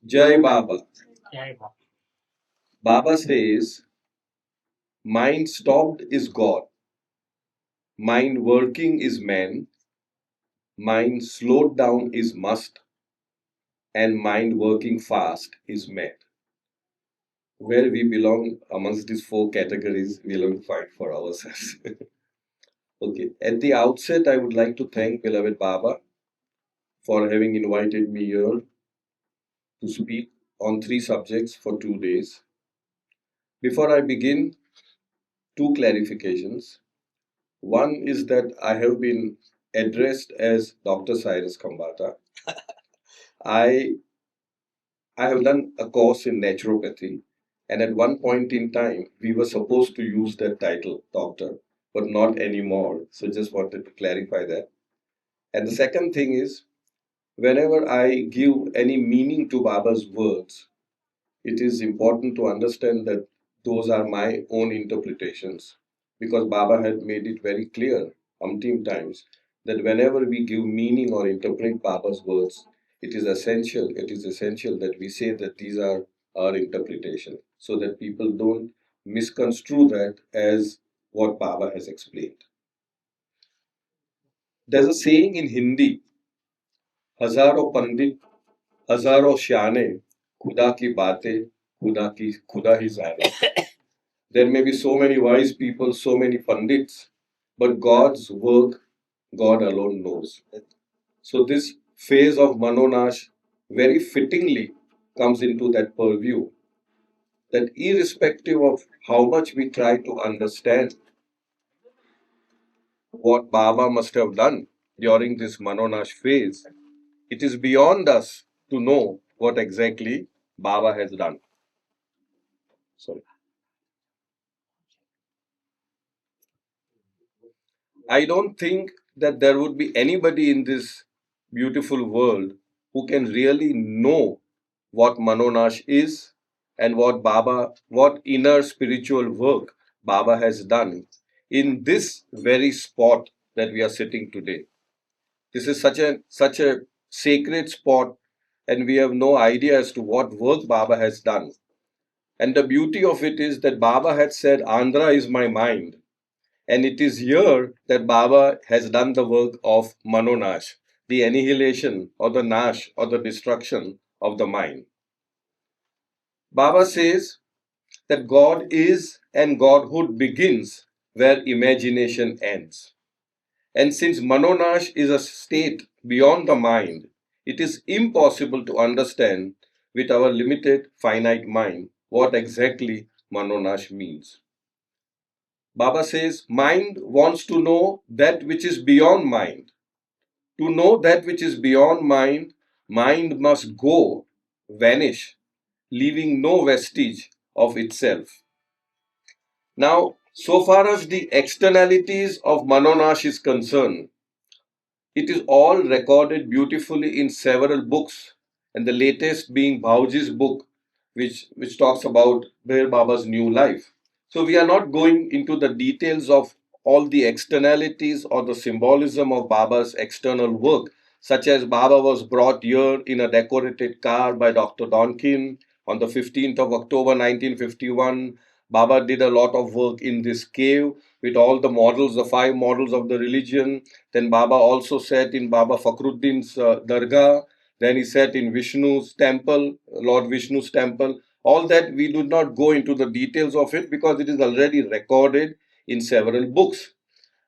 Jai Baba. Baba says, mind stopped is God, mind working is man, mind slowed down is must, and mind working fast is mad. Where we belong amongst these four categories, we'll find for ourselves. Okay, at the outset, I would like to thank beloved Baba for having invited me here to speak on three subjects for 2 days. Before I begin, two clarifications. One is that I have been addressed as Dr. Cyrus Khambata. I I have done a course in naturopathy, and at one point in time, we were supposed to use that title, doctor, but not anymore. So just wanted to clarify that. And the second thing is, whenever I give any meaning to Baba's words, it is important to understand that those are my own interpretations, because Baba had made it very clear umpteen times that whenever we give meaning or interpret Baba's words, it is essential that we say that these are our interpretation, so that people don't misconstrue that as what Baba has explained. There's a saying in Hindi, हजारों पंडित हजारों श्याने खुदा की बातें खुदा ही जाने. There may be so many wise people, so many pandits, but God's work, God alone knows. So this phase of Manonash very fittingly comes into that purview, that irrespective of how much we try to understand what Baba must have done during this Manonash phase, it is beyond us to know what exactly Baba has done. Sorry. I don't think that there would be anybody in this beautiful world who can really know what Manonash is and what inner spiritual work Baba has done in this very spot that we are sitting today. This is such a sacred spot, and we have no idea as to what work Baba has done. And the beauty of it is that Baba had said, Andhra is my mind. And it is here that Baba has done the work of Manonash, the annihilation or the nash or the destruction of the mind. Baba says that God is and Godhood begins where imagination ends. And since Manonash is a state beyond the mind, it is impossible to understand with our limited finite mind what exactly Manonash means. Baba says, mind wants to know that which is beyond mind. To know that which is beyond mind, mind must go, vanish, leaving no vestige of itself. Now, so far as the externalities of Manonash is concerned, it is all recorded beautifully in several books, and the latest being Bhauji's book, which talks about Bear Baba's new life. So we are not going into the details of all the externalities or the symbolism of Baba's external work, such as Baba was brought here in a decorated car by Dr. Donkin on the 15th of October 1951. Baba did a lot of work in this cave with all the models, the 5 models of the religion. Then Baba also sat in Baba Fakhruddin's Dargah. Then he sat in Vishnu's temple, Lord Vishnu's temple. All that we do not go into the details of it because it is already recorded in several books.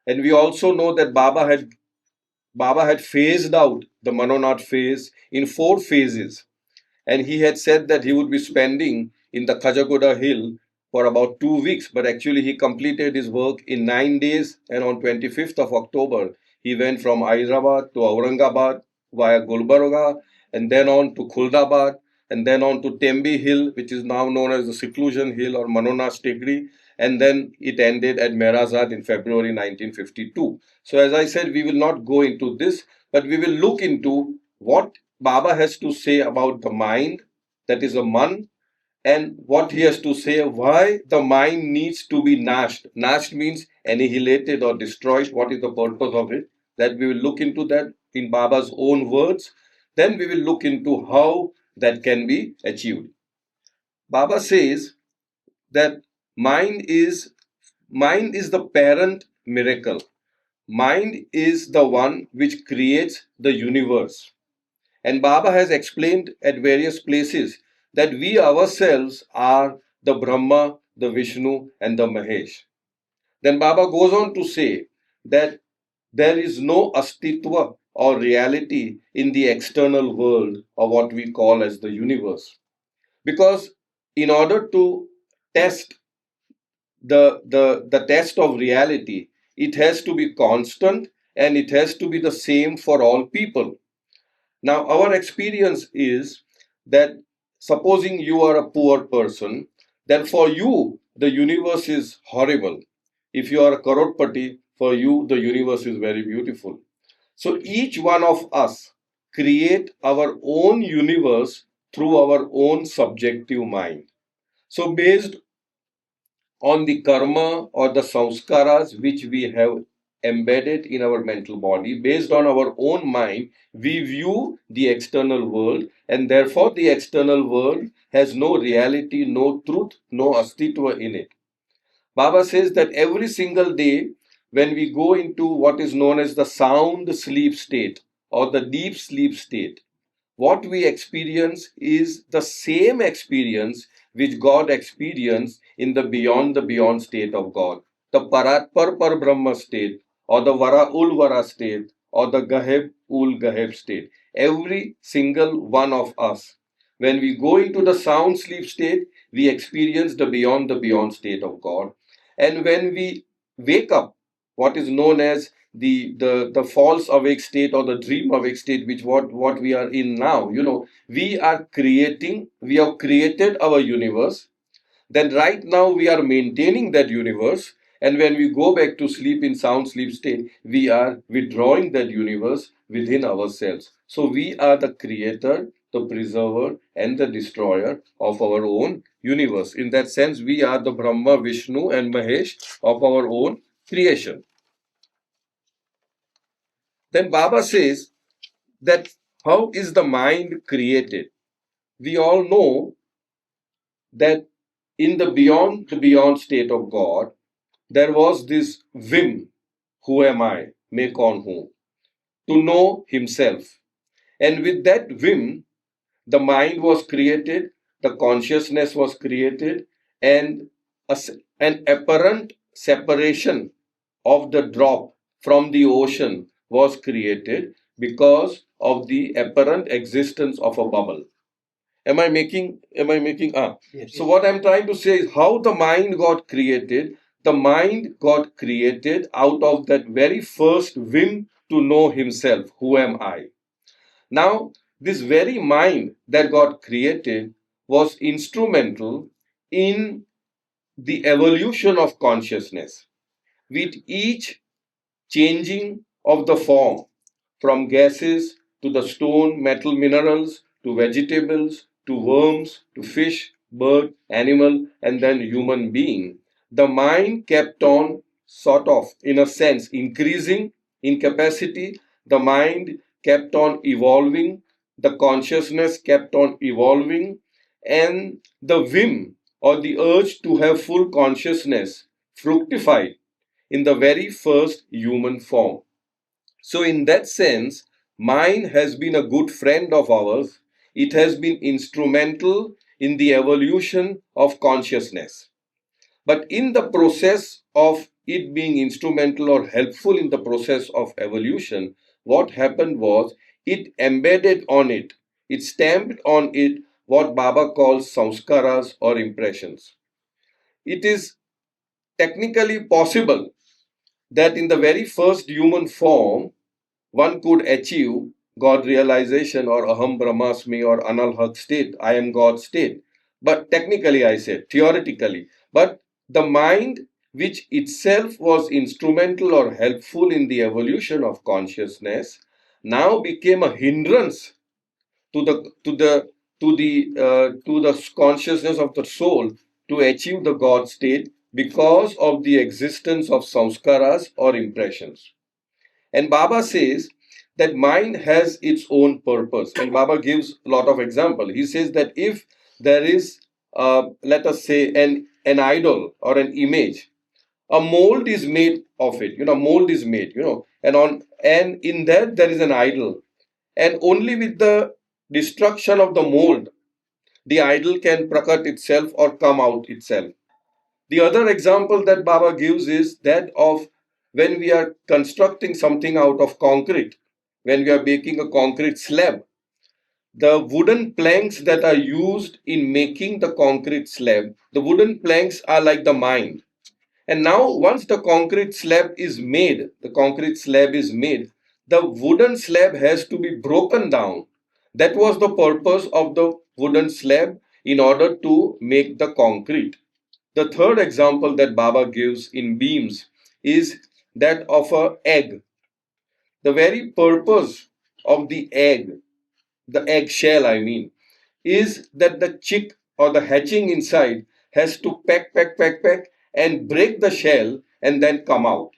And we also know that Baba had phased out the Manonath phase in 4 phases. And he had said that he would be spending in the Kajagoda hill for about 2 weeks, but actually he completed his work in 9 days. And on 25th of October, he went from Hyderabad to Aurangabad via Gulbarga, and then on to Khuldabad, and then on to Tembi Hill, which is now known as the Seclusion Hill or Manonash Tegri, and then it ended at Merazad in February 1952. So as I said, we will not go into this, but we will look into what Baba has to say about the mind, that is a man, and what he has to say why the mind needs to be nashed. Nashed means annihilated or destroyed. What is the purpose of it? That we will look into that in Baba's own words. Then we will look into how that can be achieved. Baba says that mind is the parent miracle. Mind is the one which creates the universe. And Baba has explained at various places that we ourselves are the Brahma, the Vishnu, and the Mahesh. Then Baba goes on to say that there is no astitva or reality in the external world or what we call as the universe. Because in order to test the test of reality, it has to be constant and it has to be the same for all people. Now, our experience is that supposing you are a poor person, then for you, the universe is horrible. If you are a crorepati, for you, the universe is very beautiful. So each one of us create our own universe through our own subjective mind. So based on the karma or the samskaras which we have embedded in our mental body, based on our own mind, we view the external world, and therefore the external world has no reality, no truth, no astitva in it. Baba says that every single day, when we go into what is known as the sound sleep state or the deep sleep state, what we experience is the same experience which God experienced in the beyond state of God, the Paratpar Par Brahma state, or the Vara Ul Vara state, or the Gaheb Ul Gaheb state. Every single one of us, when we go into the sound sleep state, we experience the beyond state of God. And when we wake up, what is known as the false awake state or the dream awake state, which what we are in now, we have created our universe. Then right now we are maintaining that universe, and when we go back to sleep in sound sleep state, we are withdrawing that universe within ourselves. So we are the creator, the preserver, and the destroyer of our own universe. In that sense, we are the Brahma, Vishnu, and Mahesh of our own creation. Then Baba says that how is the mind created? We all know that in the beyond state of God, there was this whim, who am I, make on whom, to know himself. And with that whim, the mind was created, the consciousness was created, and an apparent separation of the drop from the ocean was created because of the apparent existence of a bubble. Yes. So what I'm trying to say is how the mind got created. The mind got created out of that very first whim to know himself. Who am I? Now, this very mind that got created was instrumental in the evolution of consciousness. With each changing of the form from gases to the stone, metal, minerals, to vegetables, to worms, to fish, bird, animal, and then human being, the mind kept on sort of, in a sense, increasing in capacity. The mind kept on evolving, the consciousness kept on evolving, and the whim or the urge to have full consciousness fructified in the very first human form. So, in that sense, mind has been a good friend of ours. It has been instrumental in the evolution of consciousness. But in the process of it being instrumental or helpful in the process of evolution, what happened was it embedded on it, it stamped on it what Baba calls samskaras or impressions. It is technically possible that in the very first human form, one could achieve God realization or Aham Brahmasmi or Analhat state, I am God state. But technically, I said, theoretically. But the mind, which itself was instrumental or helpful in the evolution of consciousness, now became a hindrance to the consciousness of the soul to achieve the God state because of the existence of samskaras or impressions. And Baba says that mind has its own purpose. And Baba gives a lot of example. He says that if there is, let us say, an idol or an image, a mold is made of it. Mold is made. And in that there is an idol, and only with the destruction of the mold, the idol can prakat itself or come out itself. The other example that Baba gives is that of when we are constructing something out of concrete, when we are making a concrete slab, the wooden planks that are used in making the concrete slab, the wooden planks are like the mind. And now, once the concrete slab is made, the wooden slab has to be broken down. That was the purpose of the wooden slab in order to make the concrete. The third example that Baba gives in beams is that of a egg. The very purpose of the egg shell, I mean, is that the chick or the hatching inside has to peck, and break the shell and then come out.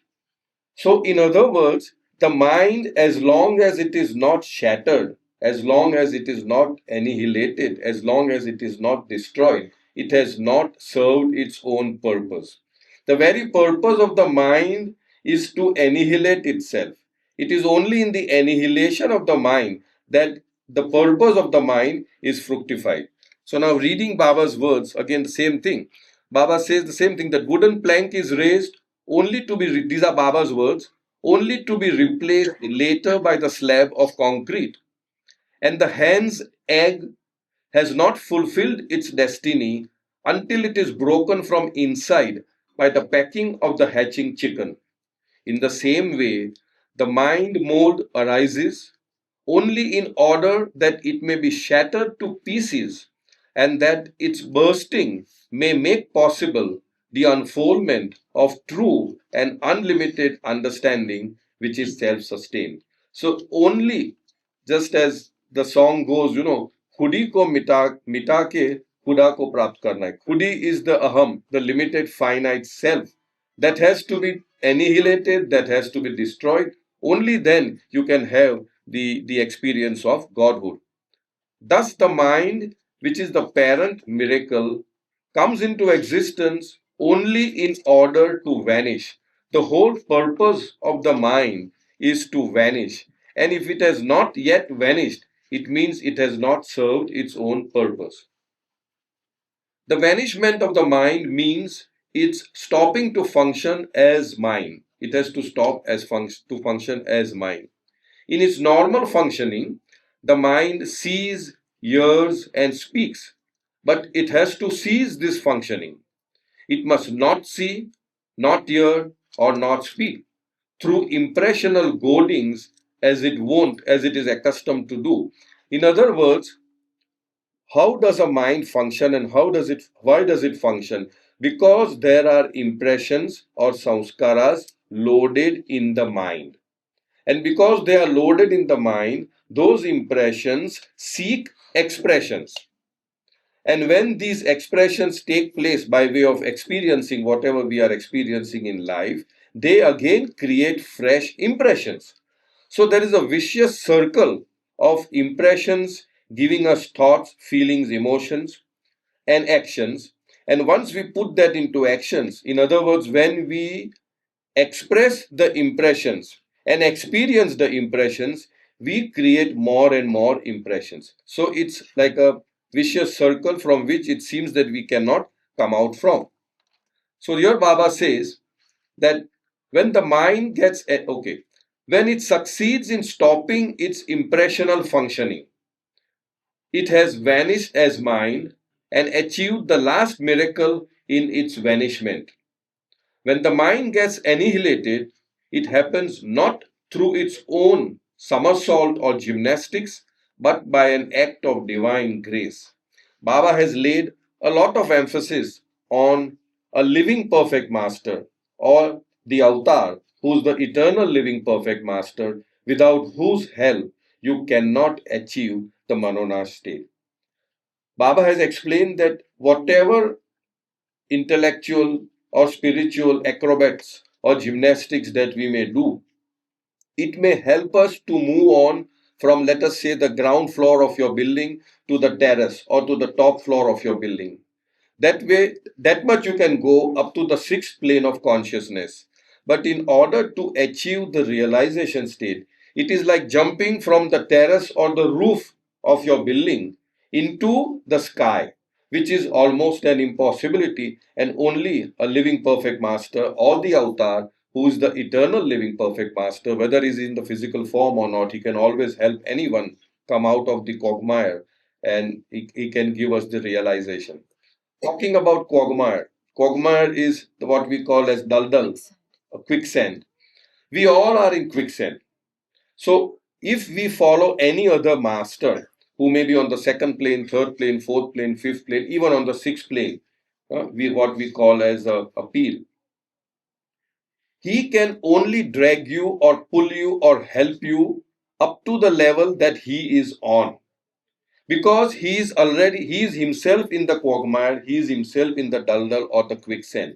So, in other words, the mind, as long as it is not shattered, as long as it is not annihilated, as long as it is not destroyed, it has not served its own purpose. The very purpose of the mind is to annihilate itself. It is only in the annihilation of the mind that the purpose of the mind is fructified. So now reading Baba's words, again the same thing. Baba says the same thing, that wooden plank is raised only to be, these are Baba's words, only to be replaced later by the slab of concrete. And the hen's egg has not fulfilled its destiny until it is broken from inside by the pecking of the hatching chicken. In the same way, the mind mold arises only in order that it may be shattered to pieces, and that its bursting may make possible the unfoldment of true and unlimited understanding, which is self sustained. So, only just as the song goes, Khudi ko mita ke Khuda ko prapt karna hai. Khudi is the aham, the limited finite self that has to be annihilated, that has to be destroyed. Only then you can have the experience of Godhood. Thus, the mind, which is the parent miracle, comes into existence only in order to vanish. The whole purpose of the mind is to vanish. And if it has not yet vanished, it means it has not served its own purpose. The vanishment of the mind means it's stopping to function as mind. It has to stop to function as mind. In its normal functioning, the mind sees, hears, and speaks, but it has to cease this functioning. It must not see, not hear, or not speak through impressional goadings as it is accustomed to do. In other words, how does a mind function and why does it function? Because there are impressions or samskaras loaded in the mind. And because they are loaded in the mind, those impressions seek expressions. And when these expressions take place by way of experiencing whatever we are experiencing in life, they again create fresh impressions. So there is a vicious circle of impressions giving us thoughts, feelings, emotions, and actions. And once we put that into actions, in other words, when we express the impressions and experience the impressions, we create more and more impressions. So it's like a vicious circle from which it seems that we cannot come out from. So here Baba says that when the mind when it succeeds in stopping its impressional functioning, it has vanished as mind and achieved the last miracle in its vanishment. When the mind gets annihilated, it happens not through its own somersault or gymnastics, but by an act of divine grace. Baba has laid a lot of emphasis on a living perfect master, or the avatar, who is the eternal living perfect master, without whose help you cannot achieve the Manonash state. Baba has explained that whatever intellectual or spiritual acrobats or gymnastics that we may do, It may help us to move on from, let us say, the ground floor of your building to the terrace or to the top floor of your building. That way, that much you can go up to the sixth plane of consciousness. But in order to achieve the realization state, it is like jumping from the terrace or the roof of your building into the sky, which is almost an impossibility, and only a living perfect master or the avatar, who is the eternal living perfect master, whether he's in the physical form or not, he can always help anyone come out of the quagmire, and he can give us the realization. Talking about quagmire, quagmire is what we call as daldal, a quicksand. We all are in quicksand. So if we follow any other master who may be on the second plane, third plane, fourth plane, fifth plane, even on the sixth plane, what we call as a peel, he can only drag you or pull you or help you up to the level that he is on, because he is himself in the quagmire, he is himself in the daldal or the quicksand.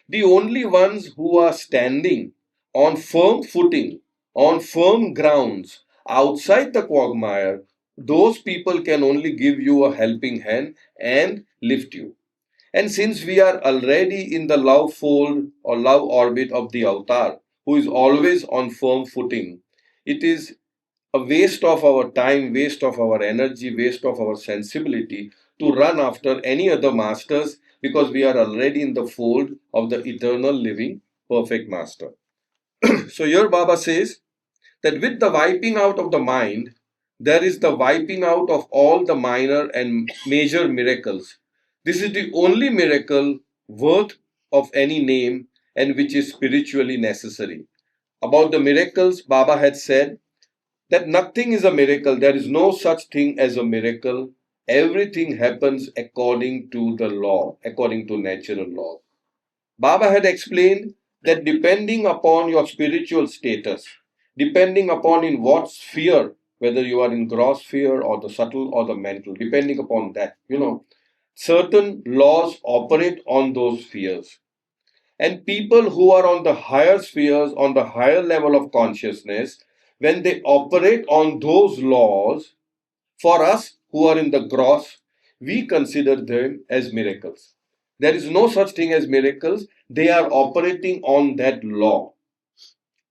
The only ones who are standing on firm footing, on firm grounds, outside the quagmire, those people can only give you a helping hand and lift you. And since we are already in the love fold or love orbit of the avatar, who is always on firm footing, it is a waste of our time, waste of our energy, waste of our sensibility to run after any other masters, because we are already in the fold of the eternal living perfect master. So here Baba says that with the wiping out of the mind, there is the wiping out of all the minor and major miracles. This is the only miracle worth of any name and which is spiritually necessary. About the miracles, Baba had said that nothing is a miracle. There is no such thing as a miracle. Everything happens according to the law, according to natural law. Baba had explained that depending upon your spiritual status, depending upon in what sphere, whether you are in gross sphere or the subtle or the mental, depending upon that, certain laws operate on those spheres. And people who are on the higher spheres, on the higher level of consciousness, when they operate on those laws, for us who are in the gross, we consider them as miracles. There is no such thing as miracles. They are operating on that law.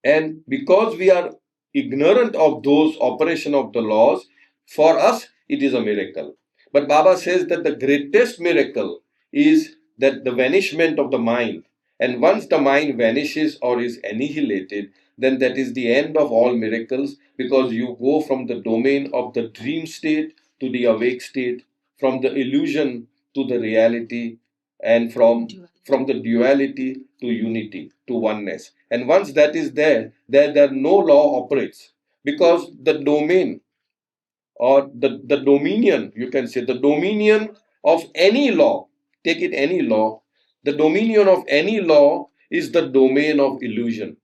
And because we are ignorant of those operation of the laws, for us it is a miracle. But Baba says that the greatest miracle is that the vanishment of the mind. And once the mind vanishes or is annihilated, then that is the end of all miracles, because you go from the domain of the dream state to the awake state, from the illusion to the reality, and from the duality to unity, to oneness. And once that is there no law operates, because the domain or the dominion, you can say, the dominion of any law, take it any law, the dominion of any law is the domain of illusion.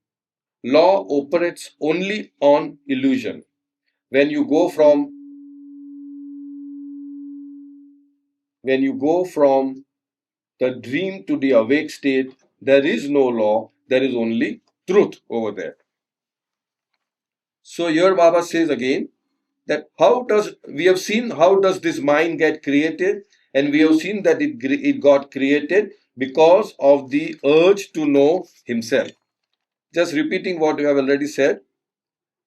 Law operates only on illusion. When you go from the dream to the awake state, there is no law, there is only truth over there. So here Baba says again that we have seen how does this mind get created, and we have seen that it got created because of the urge to know himself. Just repeating what you have already said.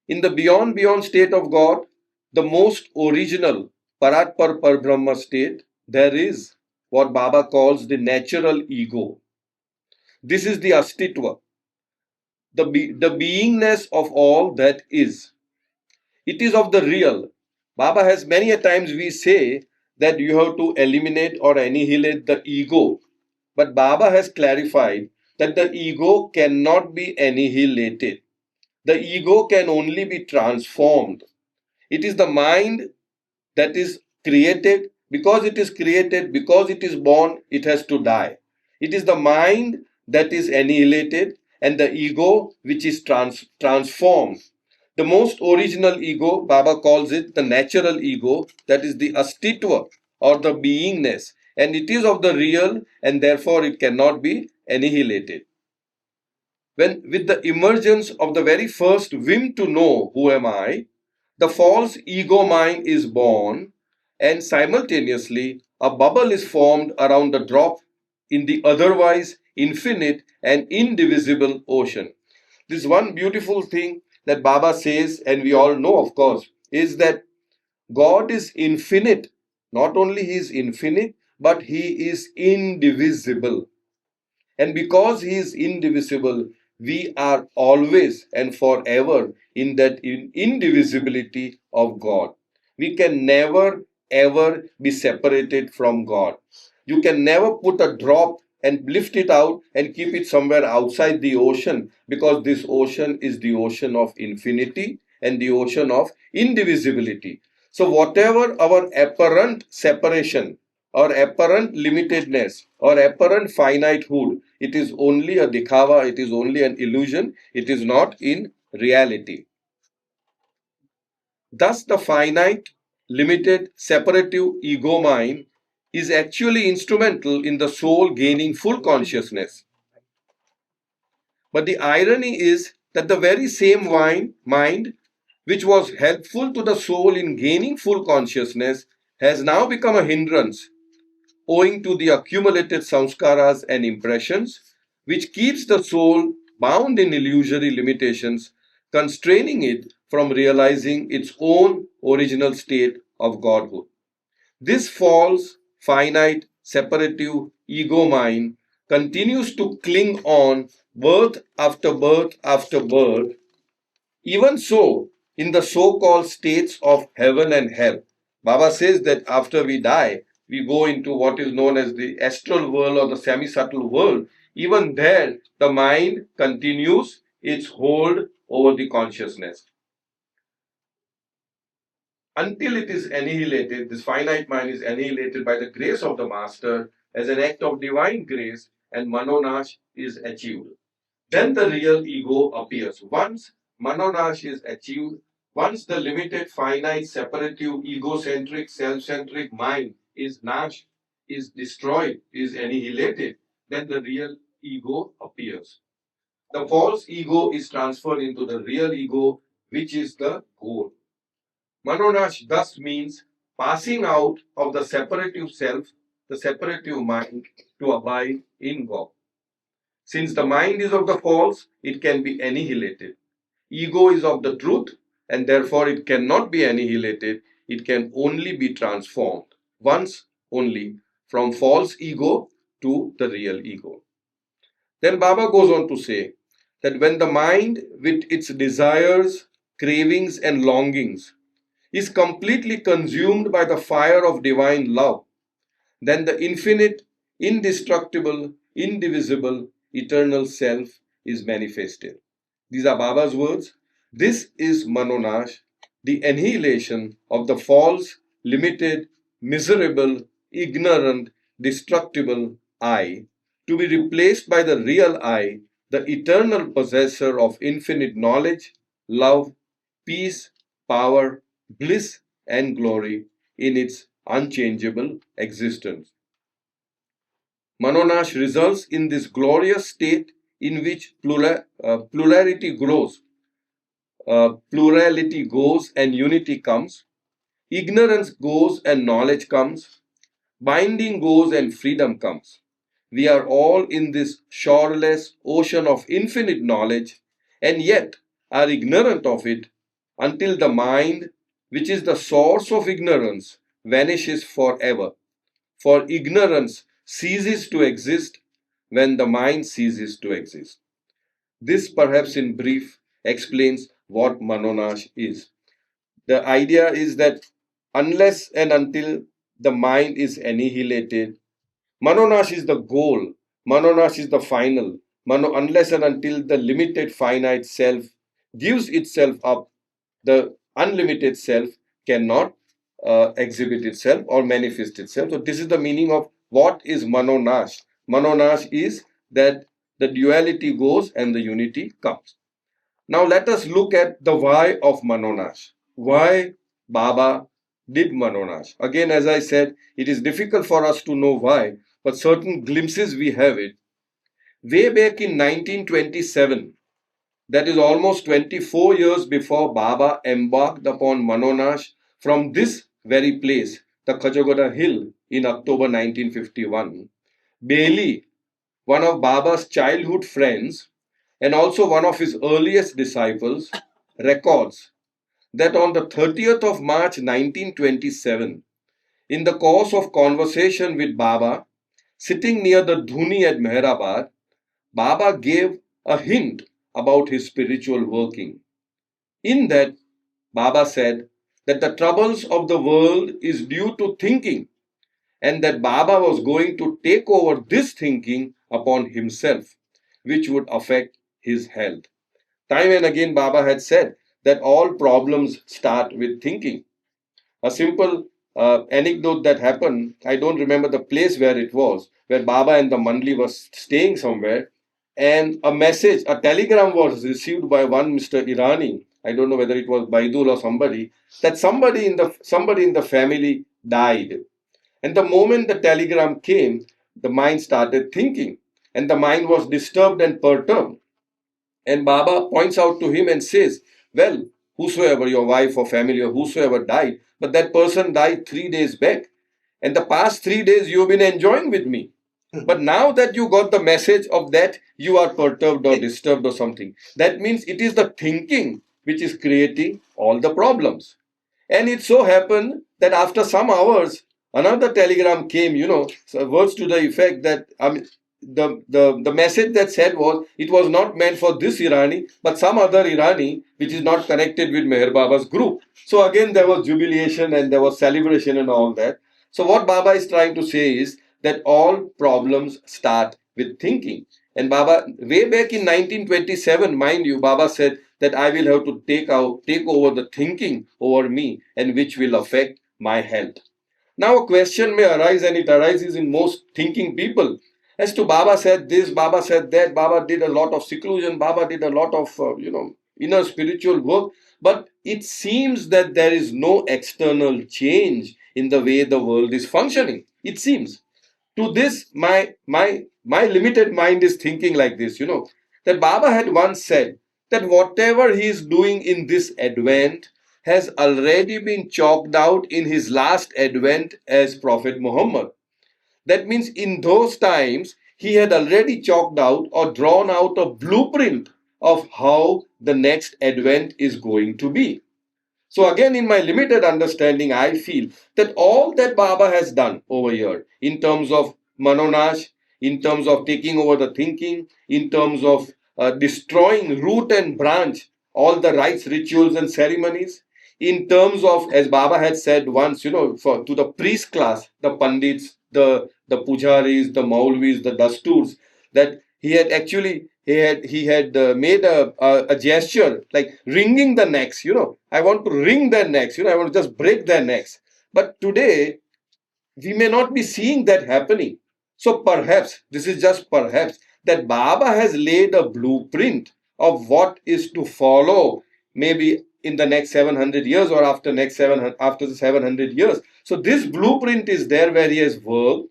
In the beyond state of God, the most original Paratpar Parbrahma state, there is what Baba calls the natural ego. This is the Astitva, the beingness of all that is. It is of the real. Baba has many a times we say that you have to eliminate or annihilate the ego. But Baba has clarified that the ego cannot be annihilated. The ego can only be transformed. It is the mind that is created. Because it is created, because it is born, it has to die. It is the mind that is annihilated and the ego which is transformed. The most original ego, Baba calls it the natural ego, that is the astitva or the beingness, and it is of the real, and therefore it cannot be annihilated. When, with the emergence of the very first whim to know who am I, the false ego mind is born, and simultaneously a bubble is formed around the drop in the otherwise infinite and indivisible ocean. This one beautiful thing that Baba says, and we all know, of course, is that God is infinite. Not only He is infinite, but He is indivisible. And because He is indivisible, we are always and forever in that indivisibility of God. We can never ever be separated from God. You can never put a drop and lift it out and keep it somewhere outside the ocean, because this ocean is the ocean of infinity and the ocean of indivisibility. So, whatever our apparent separation or apparent limitedness or apparent finitehood, it is only a dikhava, it is only an illusion, it is not in reality. Thus, the finite, limited, separative ego mind is actually instrumental in the soul gaining full consciousness. But the irony is that the very same mind which was helpful to the soul in gaining full consciousness has now become a hindrance owing to the accumulated samskaras and impressions, which keeps the soul bound in illusory limitations, constraining it from realizing its own original state of Godhood. This false, finite, separative ego mind continues to cling on birth after birth after birth. Even so, in the so-called states of heaven and hell, Baba says that after we die, we go into what is known as the astral world or the semi-subtle world. Even there, the mind continues its hold over the consciousness. Until it is annihilated, this finite mind is annihilated by the grace of the Master as an act of divine grace, and Manonash is achieved. Then the real ego appears. Once Manonash is achieved, once the limited, finite, separative, egocentric, self-centric mind is nashed, is destroyed, is annihilated, then the real ego appears. The false ego is transferred into the real ego, which is the goal. Manonash thus means passing out of the separative self, the separative mind, to abide in God. Since the mind is of the false, it can be annihilated. Ego is of the truth, and therefore it cannot be annihilated. It can only be transformed, once only, from false ego to the real ego. Then Baba goes on to say that when the mind, with its desires, cravings, and longings, is completely consumed by the fire of divine love, then the infinite, indestructible, indivisible, eternal self is manifested. These are Baba's words. This is Manonash, the annihilation of the false, limited, miserable, ignorant, destructible I, to be replaced by the real I, the eternal possessor of infinite knowledge, love, peace, power, bliss, and glory in its unchangeable existence. Manonash results in this glorious state in which plurality grows, plurality goes and unity comes, ignorance goes and knowledge comes, binding goes and freedom comes. We are all in this shoreless ocean of infinite knowledge, and yet are ignorant of it until the mind, which is the source of ignorance, vanishes forever. For ignorance ceases to exist when the mind ceases to exist. This, perhaps in brief, explains what Manonash is. The idea is that unless and until the mind is annihilated, Manonash is the goal, Manonash is the final. Unless and until the limited finite self gives itself up, the unlimited self cannot exhibit itself or manifest itself. So, this is the meaning of what is Manonash. Manonash is that the duality goes and the unity comes. Now, let us look at the why of Manonash. Why Baba did Manonash. Again, as I said, it is difficult for us to know why, but certain glimpses we have it. Way back in 1927, that is almost 24 years before Baba embarked upon Manonash from this very place, the Kajagoda Hill, in October 1951. Bailey, one of Baba's childhood friends and also one of his earliest disciples, records that on the 30th of March 1927, in the course of conversation with Baba, sitting near the Dhuni at Mehrabad, Baba gave a hint about his spiritual working. In that, Baba said that the troubles of the world is due to thinking and that Baba was going to take over this thinking upon himself, which would affect his health. Time and again, Baba had said that all problems start with thinking. A simple anecdote that happened, I don't remember the place where it was, where Baba and the Mandli were staying somewhere, and a message, a telegram was received by one Mr. Irani. I don't know whether it was Baidul or somebody, that somebody in the family died. And the moment the telegram came, the mind started thinking, and the mind was disturbed and perturbed. And Baba points out to him and says, well, whosoever your wife or family or whosoever died, but that person died 3 days back. And the past 3 days you've been enjoying with me. But now that you got the message of that, you are perturbed or disturbed or something. That means it is the thinking which is creating all the problems. And it so happened that after some hours, another telegram came, so words to the effect that the message that said was it was not meant for this Irani, but some other Irani which is not connected with Meher Baba's group. So again, there was jubilation and there was celebration and all that. So what Baba is trying to say is that all problems start with thinking. And Baba, way back in 1927, mind you, Baba said that I will have to take over the thinking over me and which will affect my health. Now a question may arise, and it arises in most thinking people. As to Baba said this, Baba said that, Baba did a lot of seclusion, Baba did a lot of, inner spiritual work. But it seems that there is no external change in the way the world is functioning. It seems. To this, my limited mind is thinking like this, that Baba had once said that whatever he is doing in this advent has already been chalked out in his last advent as Prophet Muhammad. That means in those times, he had already chalked out or drawn out a blueprint of how the next advent is going to be. So again, in my limited understanding, I feel that all that Baba has done over here in terms of Manonash, in terms of taking over the thinking, in terms of destroying root and branch, all the rites, rituals and ceremonies, in terms of, as Baba had said once, to the priest class, the Pandits, the Pujaris, the Maulvis, the Dasturs, that he had made a gesture like wringing the necks. I want to wring their necks. I want to just break their necks. But today we may not be seeing that happening. So perhaps, this is just perhaps, that Baba has laid a blueprint of what is to follow, maybe in the next 700 years or after the 700 years. So this blueprint is there where he has worked,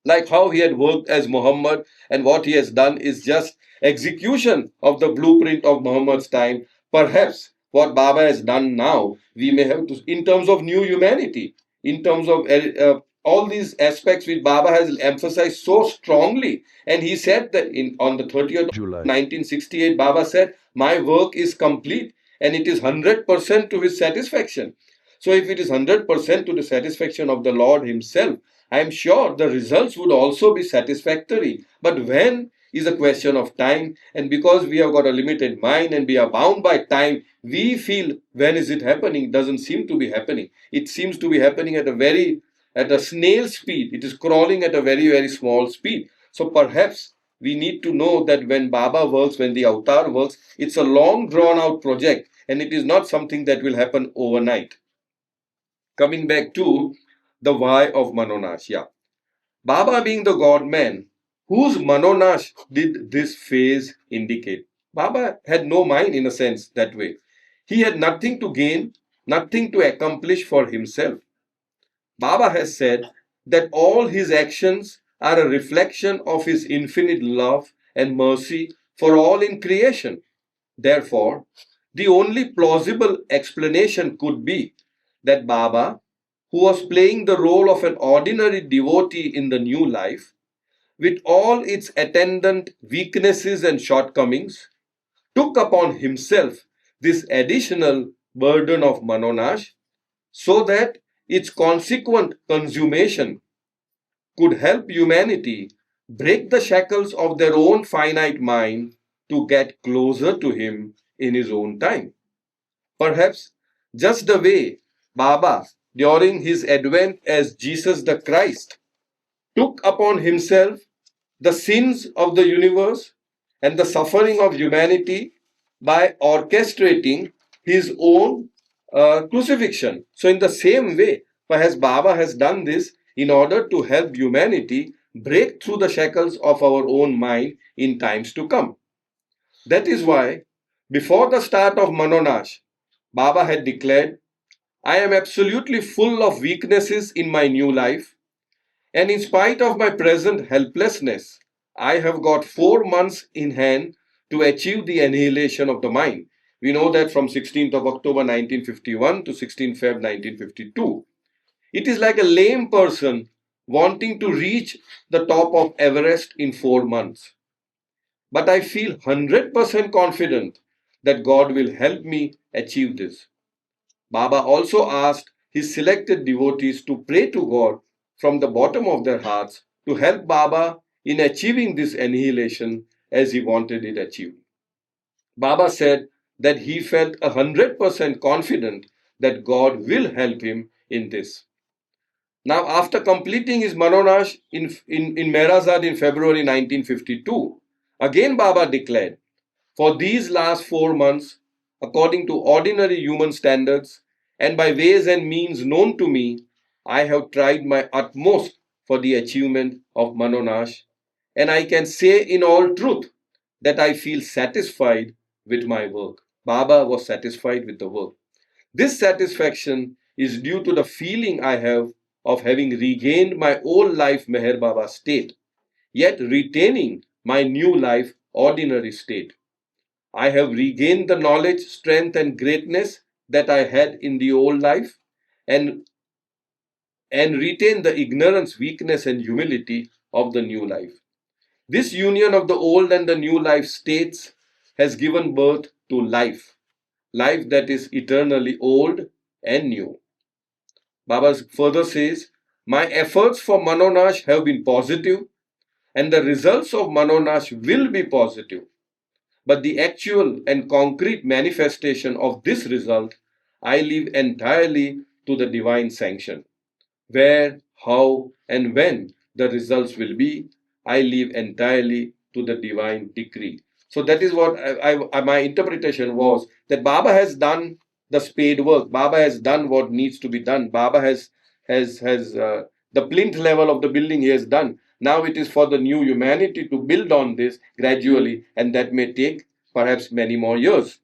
like how he had worked as Muhammad, and what he has done is just execution of the blueprint of Muhammad's time. Perhaps what Baba has done now, we may have to, in terms of new humanity, in terms of all these aspects which Baba has emphasized so strongly. And he said that on the 30th of July 1968, Baba said, my work is complete and it is 100% to his satisfaction. So if it is 100% to the satisfaction of the Lord himself, I am sure the results would also be satisfactory. But when is a question of time, and because we have got a limited mind and we are bound by time, we feel when is it happening? It doesn't seem to be happening. It seems to be happening at a snail speed. It is crawling at a very, very small speed. So perhaps we need to know that when Baba works, when the avatar works, it's a long drawn out project and it is not something that will happen overnight. Coming back to the why of Manonash. Yeah. Baba being the God man, whose Manonash did this phase indicate? Baba had no mind in a sense that way. He had nothing to gain, nothing to accomplish for himself. Baba has said that all his actions are a reflection of his infinite love and mercy for all in creation. Therefore, the only plausible explanation could be that Baba, who was playing the role of an ordinary devotee in the new life, with all its attendant weaknesses and shortcomings, took upon himself this additional burden of Manonash so that its consequent consummation could help humanity break the shackles of their own finite mind to get closer to him in his own time. Perhaps just the way Baba, during his advent as Jesus the Christ, took upon himself the sins of the universe and the suffering of humanity by orchestrating his own crucifixion. So, in the same way, perhaps Baba has done this in order to help humanity break through the shackles of our own mind in times to come. That is why, before the start of Manonash, Baba had declared, I am absolutely full of weaknesses in my new life, and in spite of my present helplessness, I have got 4 months in hand to achieve the annihilation of the mind. We know that from 16th of October 1951 to 16th Feb 1952. It is like a lame person wanting to reach the top of Everest in 4 months. But I feel 100% confident that God will help me achieve this. Baba also asked his selected devotees to pray to God from the bottom of their hearts to help Baba in achieving this annihilation as he wanted it achieved. Baba said that he felt 100% confident that God will help him in this. Now, after completing his Manonash in Merazad in February 1952, again Baba declared, for these last 4 months, according to ordinary human standards and by ways and means known to me, I have tried my utmost for the achievement of Manonash, and I can say in all truth that I feel satisfied with my work. Baba was satisfied with the work. This satisfaction is due to the feeling I have of having regained my old life Meher Baba state, yet retaining my new life ordinary state. I have regained the knowledge, strength, and greatness that I had in the old life and, and retain the ignorance, weakness, and humility of the new life. This union of the old and the new life states has given birth to life, life that is eternally old and new. Baba further says, my efforts for Manonash have been positive and the results of Manonash will be positive. But the actual and concrete manifestation of this result, I leave entirely to the divine sanction. Where, how, and when the results will be, I leave entirely to the divine decree. So that is what my interpretation was, that Baba has done the spade work. Baba has done what needs to be done. Baba has the plinth level of the building he has done. Now it is for the new humanity to build on this gradually, and that may take perhaps many more years.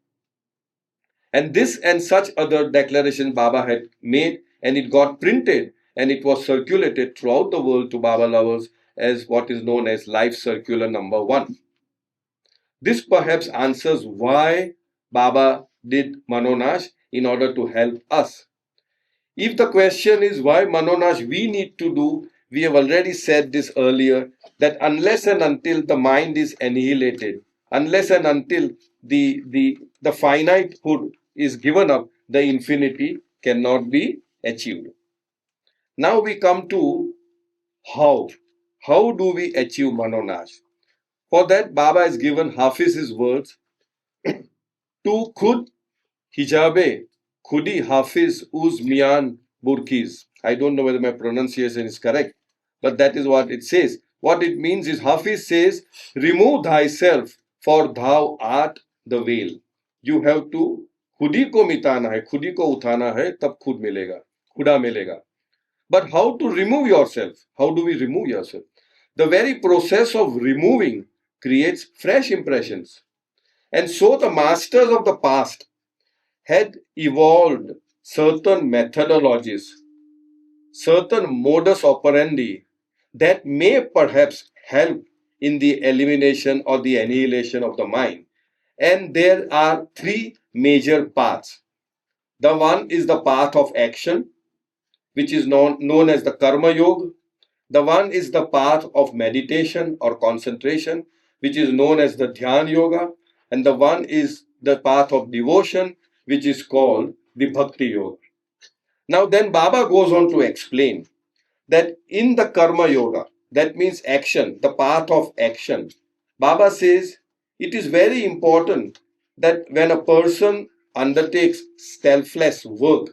And this and such other declarations Baba had made, and it got printed and it was circulated throughout the world to Baba lovers as what is known as Life Circular number 1. This perhaps answers why Baba did Manonash in order to help us. If the question is why Manonash we need to do, we have already said this earlier, that unless and until the mind is annihilated, unless and until the finitehood is given up, the infinity cannot be achieved. Now we come to how. How do we achieve Manonash? For that, Baba has given Hafiz's words, Tu khud hijabe khudi Hafiz uz mian burkiz. I don't know whether my pronunciation is correct, but that is what it says. What it means is Hafiz says, remove thyself, for thou art the veil. You have to खुदी को मिटाना है, खुदी को उठाना है, तब खुद मिलेगा, खुदा मिलेगा. But how to remove yourself? How do we remove yourself? The very process of removing creates fresh impressions. And so the masters of the past had evolved certain methodologies, certain modus operandi that may perhaps help in the elimination or the annihilation of the mind. And there are three major paths. The one is the path of action, which is known as the Karma Yoga. The one is the path of meditation or concentration, which is known as the Dhyan Yoga. And the one is the path of devotion, which is called the Bhakti Yoga. Now, then Baba goes on to explain that in the Karma Yoga, that means action, the path of action, Baba says it is very important that when a person undertakes selfless work,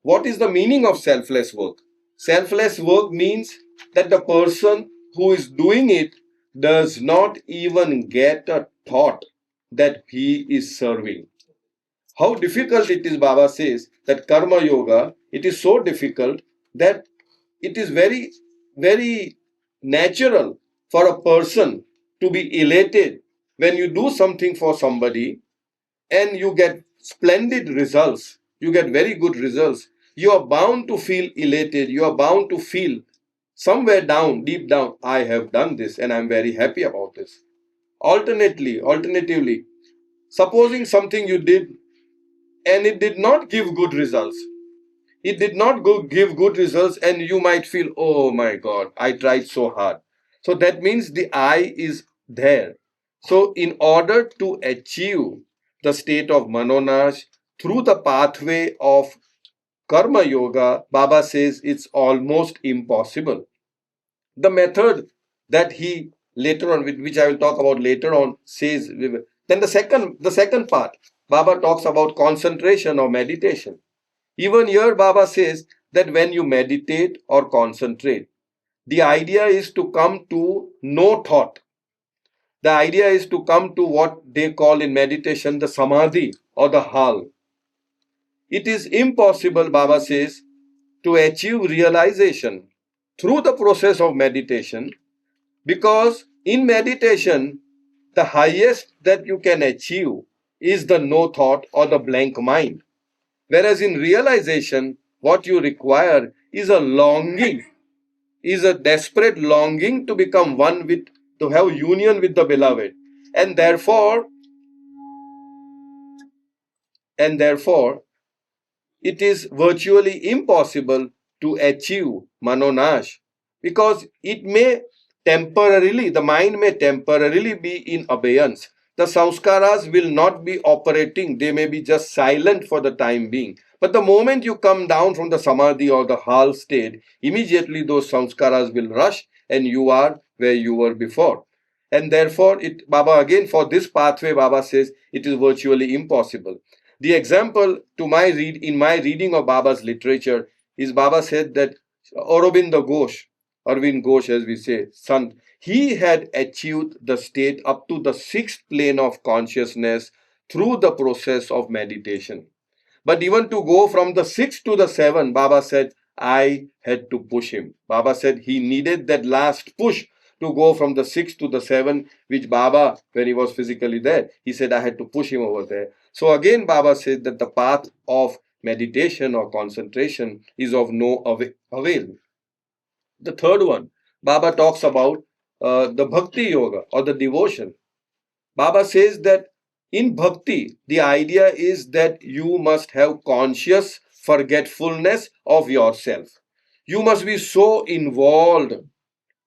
what is the meaning of selfless work? Selfless work means that the person who is doing it does not even get a thought that he is serving. How difficult it is, Baba says, that Karma Yoga, it is so difficult that it is very, very natural for a person to be elated when you do something for somebody and you get splendid results, you get very good results. You are bound to feel elated, you are bound to feel somewhere down, deep down, I have done this and I'm very happy about this. Alternatively, supposing something you did and it did not give good results, give good results, and you might feel, oh my God, I tried so hard. So that means the I is there. So in order to achieve the state of Manonash through the pathway of Karma Yoga, Baba says it's almost impossible. The method that he later on, which I will talk about later on, says, then the second part, Baba talks about concentration or meditation. Even here, Baba says that when you meditate or concentrate, the idea is to come to no thought. The idea is to come to what they call in meditation the samadhi or the hal. It is impossible, Baba says, to achieve realization through the process of meditation, because in meditation, the highest that you can achieve is the no thought or the blank mind. Whereas in realization, what you require is a longing, is a desperate longing to become one with, to have union with the beloved. And therefore, it is virtually impossible to achieve Manonash, because the mind may temporarily be in abeyance. The samskaras will not be operating, they may be just silent for the time being. But the moment you come down from the samadhi or the hal state, immediately those samskaras will rush and you are where you were before. And therefore, Baba again, for this pathway, Baba says it is virtually impossible. The example in my reading of Baba's literature is Baba said that Arvind Ghosh, as we say, Sant, he had achieved the state up to the sixth plane of consciousness through the process of meditation. But even to go from the sixth to the seven, Baba said, I had to push him. Baba said he needed that last push to go from the sixth to the seven, which Baba, when he was physically there, he said, I had to push him over there. So again, Baba said that the path of meditation or concentration is of no avail. The third one, Baba talks about the Bhakti Yoga or the devotion. Baba says that in Bhakti, the idea is that you must have conscious forgetfulness of yourself. You must be so involved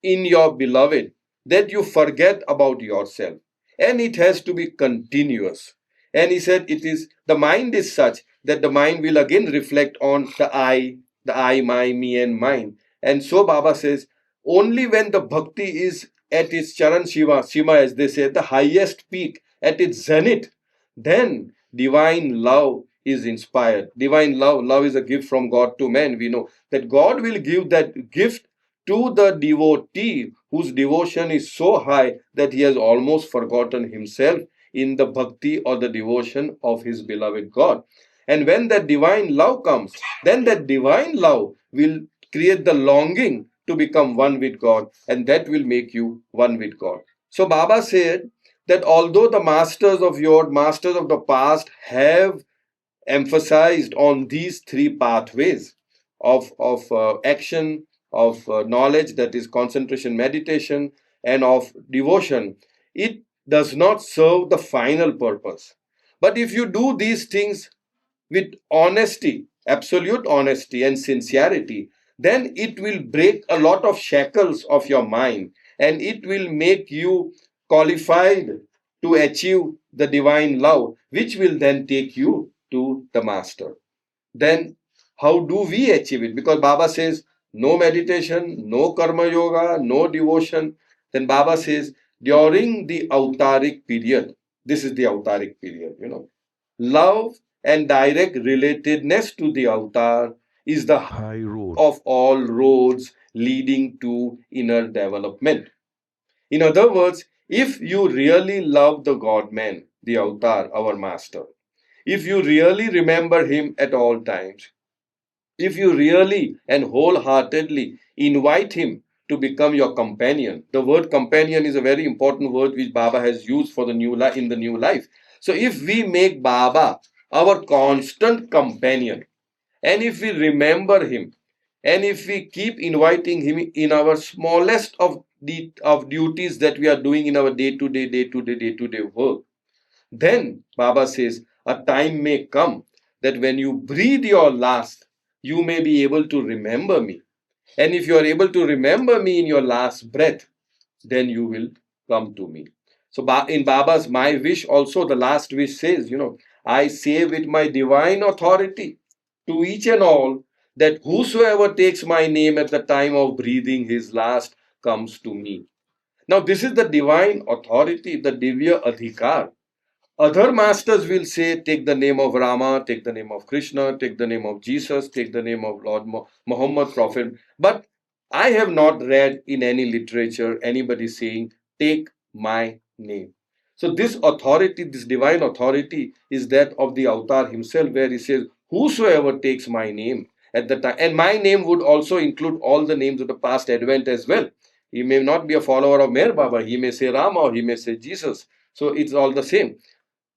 in your beloved that you forget about yourself. And it has to be continuous. And he said the mind is such that the mind will again reflect on the I, my, me and mine. And so Baba says, only when the bhakti is at its charan shima, as they say, the highest peak, at its zenith, then divine love is inspired. Divine love is a gift from God to man. We know that God will give that gift to the devotee whose devotion is so high that he has almost forgotten himself in the bhakti or the devotion of his beloved God. And when that divine love comes, then that divine love will create the longing to become one with God, and that will make you one with God. So Baba said that although the masters of the past have emphasized on these three pathways of action, of knowledge, that is concentration, meditation, and of devotion, it does not serve the final purpose. But if you do these things with honesty, absolute honesty and sincerity, then it will break a lot of shackles of your mind, and it will make you qualified to achieve the divine love, which will then take you to the master. Then how do we achieve it? Because Baba says no meditation, no karma yoga, no devotion. Then Baba says during the autaric period, this is the autaric period, love and direct relatedness to the avatar is the high road of all roads leading to inner development. In other words, if you really love the God man, the avatar, our master, if you really remember him at all times, if you really and wholeheartedly invite him to become your companion, the word companion is a very important word which Baba has used for the new life in the new life. So if we make Baba our constant companion, and if we remember him, and if we keep inviting him in our smallest of duties that we are doing in our day to day work, then Baba says a time may come that when you breathe your last, you may be able to remember me. And if you are able to remember me in your last breath, then you will come to me. So in Baba's My Wish also, the last wish says, I say with my divine authority to each and all that whosoever takes my name at the time of breathing his last comes to me. Now this is the divine authority, the Divya Adhikar. Other masters will say, take the name of Rama, take the name of Krishna, take the name of Jesus, take the name of Lord Muhammad, Prophet. But I have not read in any literature anybody saying, take my name. So this authority, this divine authority is that of the avatar himself, where he says, whosoever takes my name at the time, and my name would also include all the names of the past advent as well. He may not be a follower of Meher Baba, he may say Rama or he may say Jesus. So it's all the same.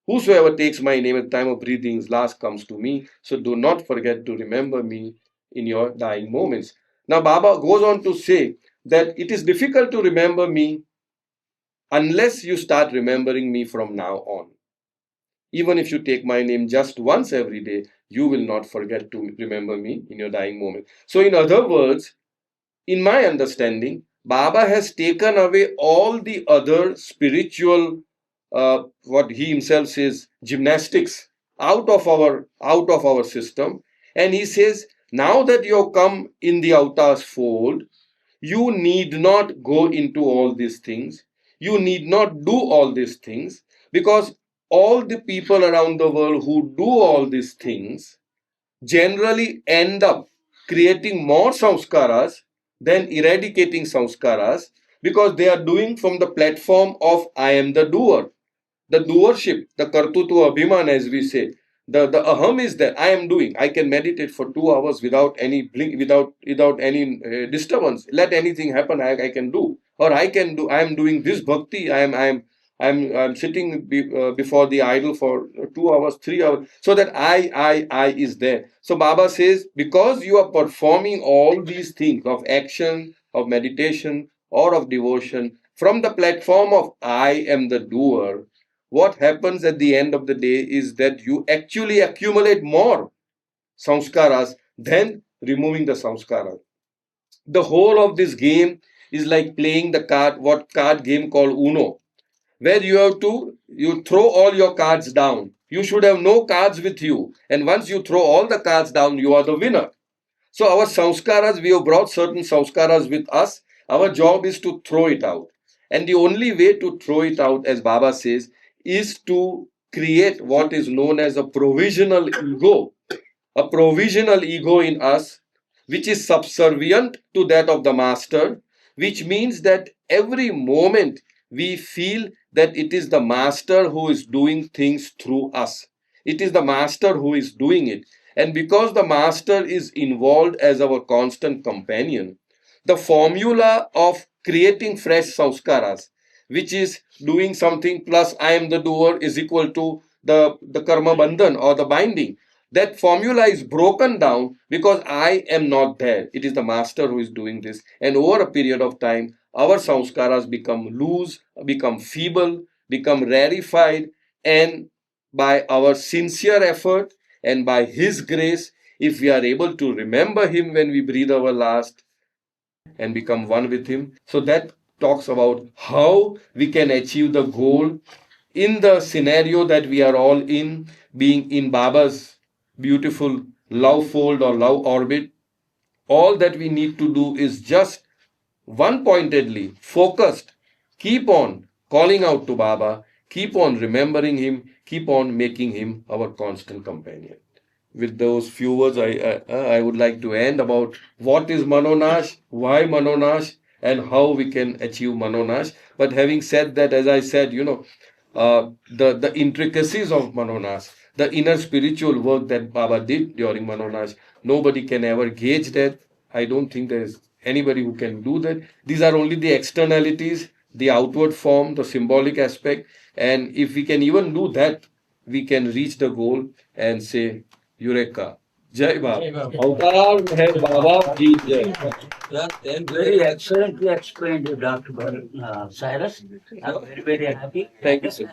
Whosoever takes my name at the time of breathing last comes to me. So do not forget to remember me in your dying moments. Now Baba goes on to say that it is difficult to remember me unless you start remembering me from now on. Even if you take my name just once every day, you will not forget to remember me in your dying moment. So in other words, in my understanding, Baba has taken away all the other spiritual, what he himself says, gymnastics out of our system, and he says, now that you have come in the avatar's fold, you need not go into all these things. You need not do all these things, because all the people around the world who do all these things generally end up creating more samskaras than eradicating samskaras, because they are doing from the platform of I am the doer, the doership, the kartutva abhiman, as we say. The aham is that I am doing. I can meditate for 2 hours without any blink, without any disturbance. Let anything happen, I can do. Or I can do. I am doing this bhakti. I'm sitting before the idol for 2 hours, 3 hours, so that I is there. So Baba says, because you are performing all these things of action, of meditation, or of devotion from the platform of I am the doer, what happens at the end of the day is that you actually accumulate more samskaras than removing the samskaras. The whole of this game is like playing the card game called Uno, where you throw all your cards down. You should have no cards with you, and once you throw all the cards down, you are the winner. So our samskaras, we have brought certain samskaras with us. Our job is to throw it out. And the only way to throw it out, as Baba says, is to create what is known as a provisional ego. A provisional ego in us, which is subservient to that of the master, which means that every moment we feel that it is the master who is doing things through us. It is the master who is doing it. And because the master is involved as our constant companion, the formula of creating fresh samskaras, which is doing something plus I am the doer is equal to the karma bandhan or the binding, that formula is broken down because I am not there. It is the master who is doing this. And over a period of time, our samskaras become loose, become feeble, become rarefied, and by our sincere effort and by His grace, if we are able to remember Him when we breathe our last and become one with Him. So that talks about how we can achieve the goal in the scenario that we are all in, being in Baba's beautiful love fold or love orbit. All that we need to do is just one pointedly, focused, keep on calling out to Baba, keep on remembering Him, keep on making Him our constant companion. With those few words, I would like to end about what is Manonash, why Manonash, and how we can achieve Manonash. But having said that, as I said, the intricacies of Manonash, the inner spiritual work that Baba did during Manonash, nobody can ever gauge that. I don't think there is anybody who can do that. These are only the externalities, the outward form, the symbolic aspect. And if we can even do that, we can reach the goal and say, Eureka. Jai Baba. Avtar Meher Baba Ki Jai. Very excellently explained, Dr. Cyrus. I'm very, very happy. Thank you, sir.